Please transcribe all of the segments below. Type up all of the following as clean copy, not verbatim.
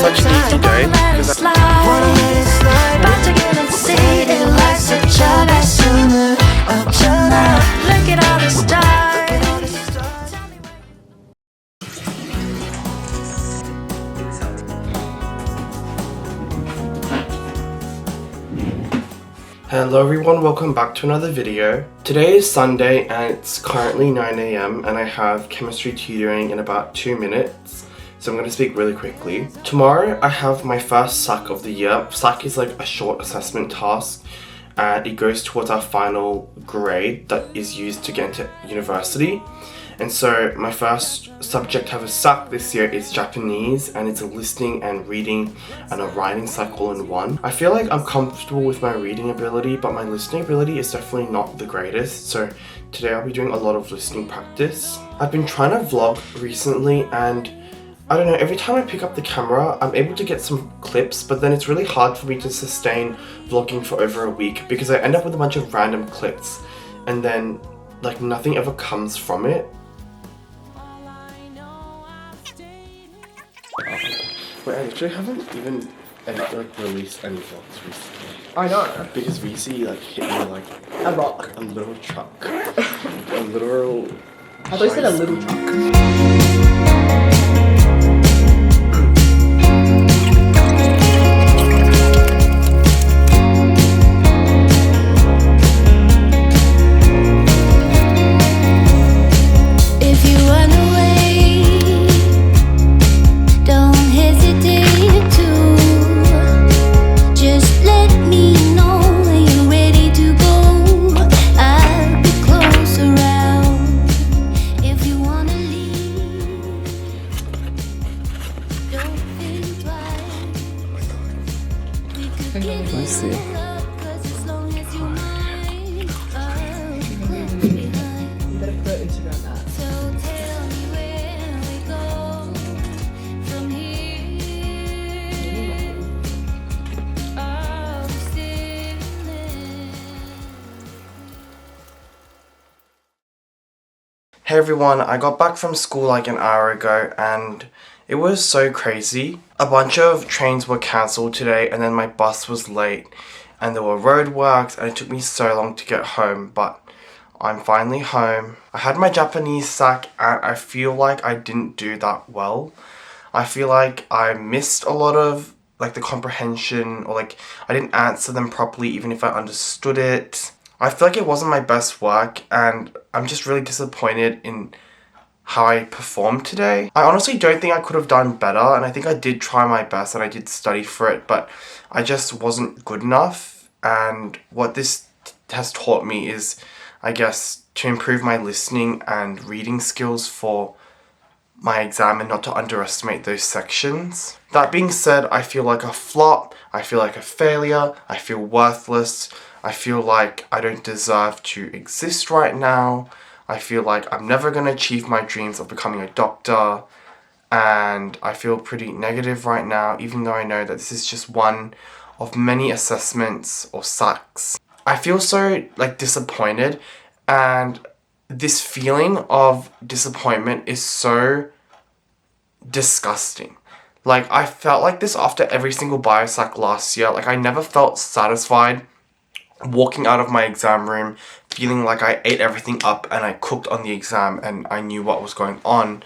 much need today because wanna let it slide. About to get and see it like such a bad summer up tonight. Look at all the stars. Hello everyone, welcome back to another video. Today is Sunday and it's currently 9 AM and I have chemistry tutoring in about 2 minutes. So I'm going to speak really quickly. Tomorrow I have my first SAC of the year. SAC is like a short assessment task and it goes towards our final grade that is used to get into university. And so my first subject to have a SAC this year is Japanese, and it's a listening and reading and a writing SAC all in one. I feel like I'm comfortable with my reading ability, but my listening ability is definitely not the greatest. So today I'll be doing a lot of listening practice. I've been trying to vlog recently and I don't know, every time I pick up the camera, I'm able to get some clips, but then it's really hard for me to sustain vlogging for over a week because I end up with a bunch of random clips and then like nothing ever comes from it. Wait, I actually haven't even released any vlogs recently. I know. Because VC hit me like A rock. a little truck. A literal. I thought you said a little truck. Let's see. You better put Instagram that. Hey everyone, I got back from school like an hour ago and it was so crazy. A bunch of trains were cancelled today and then my bus was late and there were roadworks and it took me so long to get home, but I'm finally home. I had my Japanese SAC and I feel like I didn't do that well. I feel like I missed a lot of like the comprehension, or like I didn't answer them properly even if I understood it. I feel like it wasn't my best work and I'm just really disappointed in how I performed today. I honestly don't think I could have done better, and I think I did try my best and I did study for it, but I just wasn't good enough. And what this has taught me is, I guess, to improve my listening and reading skills for my exam and not to underestimate those sections. That being said, I feel like a flop, I feel like a failure, I feel worthless, I feel like I don't deserve to exist right now. I feel like I'm never going to achieve my dreams of becoming a doctor, and I feel pretty negative right now, even though I know that this is just one of many assessments or SACs. I feel so disappointed, and this feeling of disappointment is so disgusting. I felt like this after every single BioSAC last year. I never felt satisfied walking out of my exam room feeling like I ate everything up and I cooked on the exam and I knew what was going on.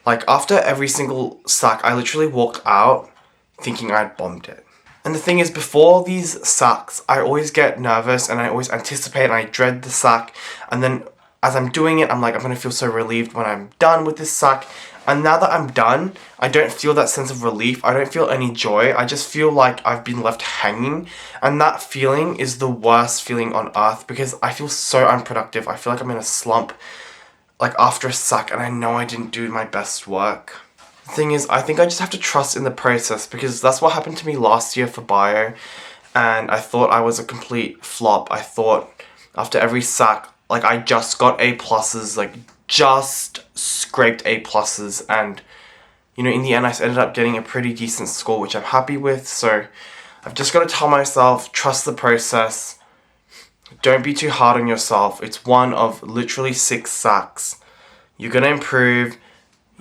After every single SAC, I literally walked out thinking I'd bombed it. And the thing is, before these SACs, I always get nervous and I always anticipate and I dread the SAC. And then as I'm doing it, I'm like, I'm going to feel so relieved when I'm done with this SAC. And now that I'm done, I don't feel that sense of relief. I don't feel any joy. I just feel like I've been left hanging. And that feeling is the worst feeling on earth because I feel so unproductive. I feel like I'm in a slump after a SAC and I know I didn't do my best work. The thing is, I think I just have to trust in the process because that's what happened to me last year for bio. And I thought I was a complete flop. I thought after every SAC, I just got A+, just scraped A+, and in the end I ended up getting a pretty decent score, which I'm happy with. So I've just got to tell myself, trust the process, don't be too hard on yourself. It's one of literally 6 SACs. You're going to improve,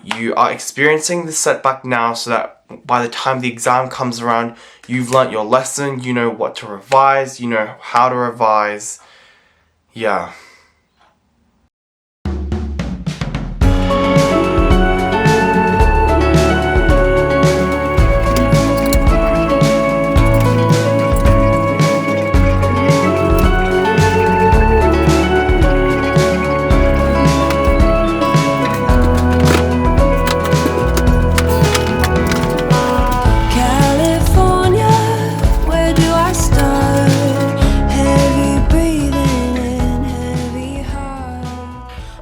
you are experiencing the setback now so that by the time the exam comes around, you've learnt your lesson, you know what to revise, you know how to revise. Yeah.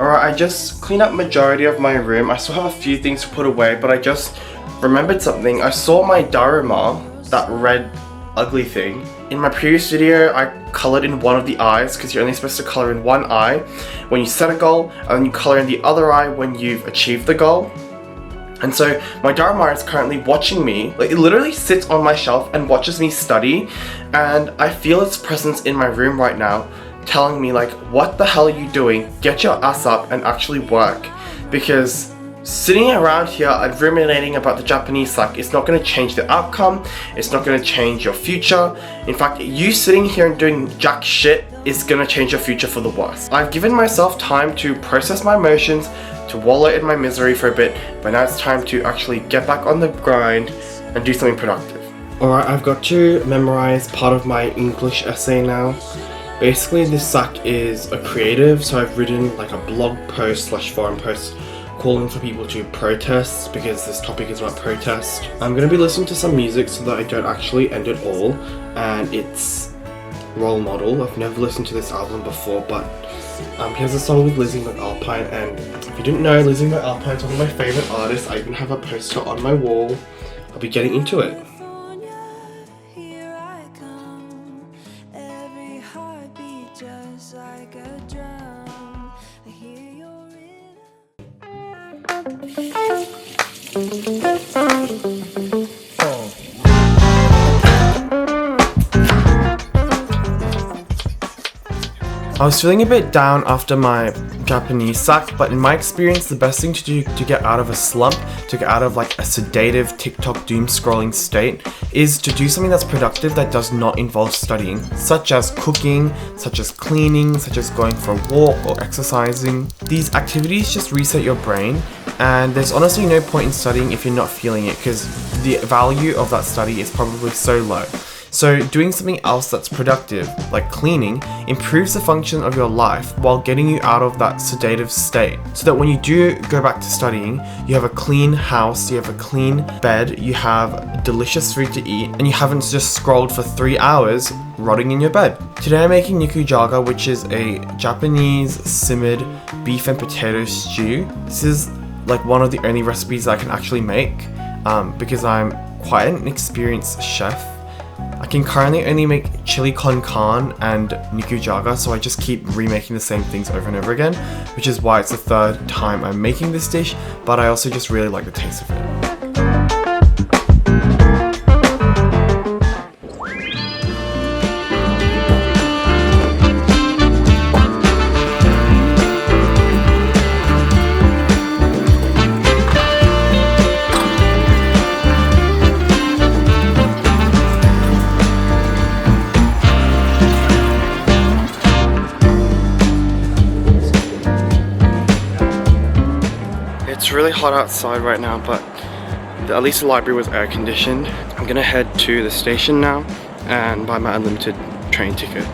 Alright, I just cleaned up majority of my room. I still have a few things to put away, but I just remembered something. I saw my Dharma, that red ugly thing. In my previous video, I colored in one of the eyes because you're only supposed to color in one eye when you set a goal, and then you color in the other eye when you've achieved the goal. And so my Dharma is currently watching me. Like, it literally sits on my shelf and watches me study, and I feel its presence in my room right now, telling me like, what the hell are you doing? Get your ass up and actually work. Because sitting around here and ruminating about the Japanese sack is not going to change the outcome. It's not going to change your future. In fact, you sitting here and doing jack shit is going to change your future for the worse. I've given myself time to process my emotions, to wallow in my misery for a bit, but now it's time to actually get back on the grind and do something productive. Alright, I've got to memorize part of my English essay now. Basically, this sack is a creative, so I've written like a blog post / forum post calling for people to protest because this topic is about protest. I'm going to be listening to some music so that I don't actually end it all, and it's Role Model. I've never listened to this album before, but here's a song with Lizzie McAlpine, and if you didn't know, Lizzie McAlpine is one of my favourite artists. I even have a poster on my wall. I'll be getting into it. I was feeling a bit down after my Japanese sack, but in my experience, the best thing to do to get out of a slump, to get out of like a sedative TikTok doom scrolling state, is to do something that's productive that does not involve studying, such as cooking, such as cleaning, such as going for a walk or exercising. These activities just reset your brain, and there's honestly no point in studying if you're not feeling it, because the value of that study is probably so low. So doing something else that's productive, like cleaning, improves the function of your life while getting you out of that sedative state. So that when you do go back to studying, you have a clean house, you have a clean bed, you have delicious food to eat, and you haven't just scrolled for 3 hours rotting in your bed. Today I'm making nikujaga, which is a Japanese simmered beef and potato stew. This is like one of the only recipes I can actually make because I'm quite an experienced chef. I can currently only make chili con carne and nikujaga, so I just keep remaking the same things over and over again, which is why it's the third time I'm making this dish, but I also just really like the taste of it. It's really hot outside right now, but at least the library was air conditioned. I'm gonna head to the station now and buy my unlimited train ticket.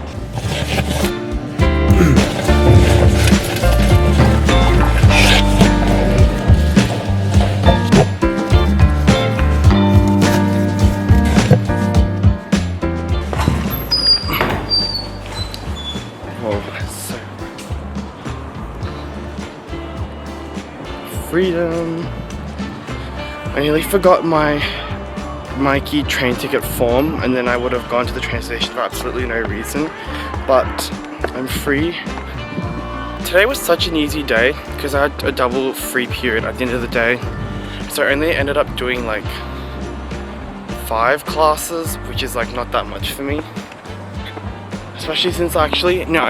Freedom. I nearly forgot my Mikey train ticket form, and then I would have gone to the train station for absolutely no reason, but I'm free. Today was such an easy day because I had a double free period at the end of the day, so I only ended up doing like 5 classes, which is like not that much for me. Especially since I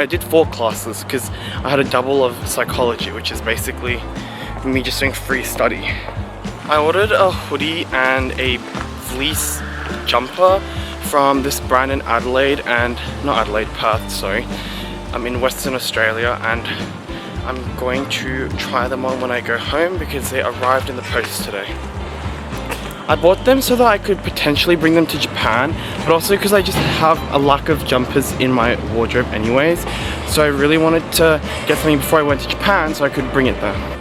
did 4 classes because I had a double of psychology, which is basically me just doing free study. I ordered a hoodie and a fleece jumper from this brand in Adelaide and not Adelaide, Perth, sorry. I'm in Western Australia and I'm going to try them on when I go home because they arrived in the post today. I bought them so that I could potentially bring them to Japan, but also because I just have a lack of jumpers in my wardrobe anyways. So I really wanted to get something before I went to Japan so I could bring it there.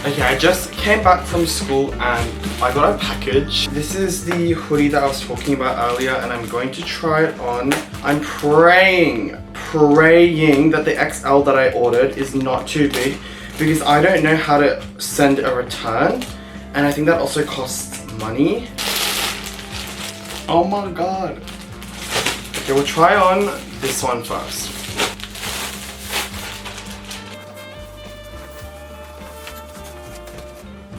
Okay, I just came back from school and I got a package. This is the hoodie that I was talking about earlier and I'm going to try it on. I'm praying that the XL that I ordered is not too big because I don't know how to send a return and I think that also costs money. Oh my god. Okay, we'll try on this one first.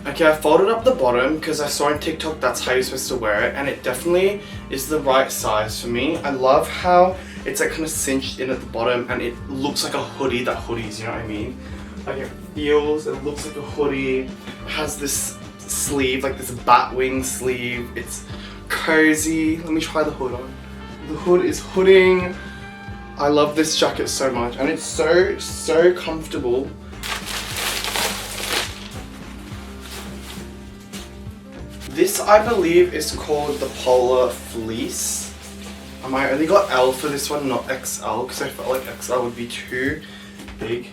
Okay, I folded up the bottom because I saw on TikTok that's how you're supposed to wear it and it definitely is the right size for me. I love how it's like kind of cinched in at the bottom and it looks like a hoodie that hoodies, you know what I mean? Like it feels, it looks like a hoodie. It has this sleeve, like this bat wing sleeve. It's cozy. Let me try the hood on. The hood is hooding. I love this jacket so much and it's so comfortable. This, I believe, is called the Polar Fleece. I only got L for this one, not XL, because I felt like XL would be too big.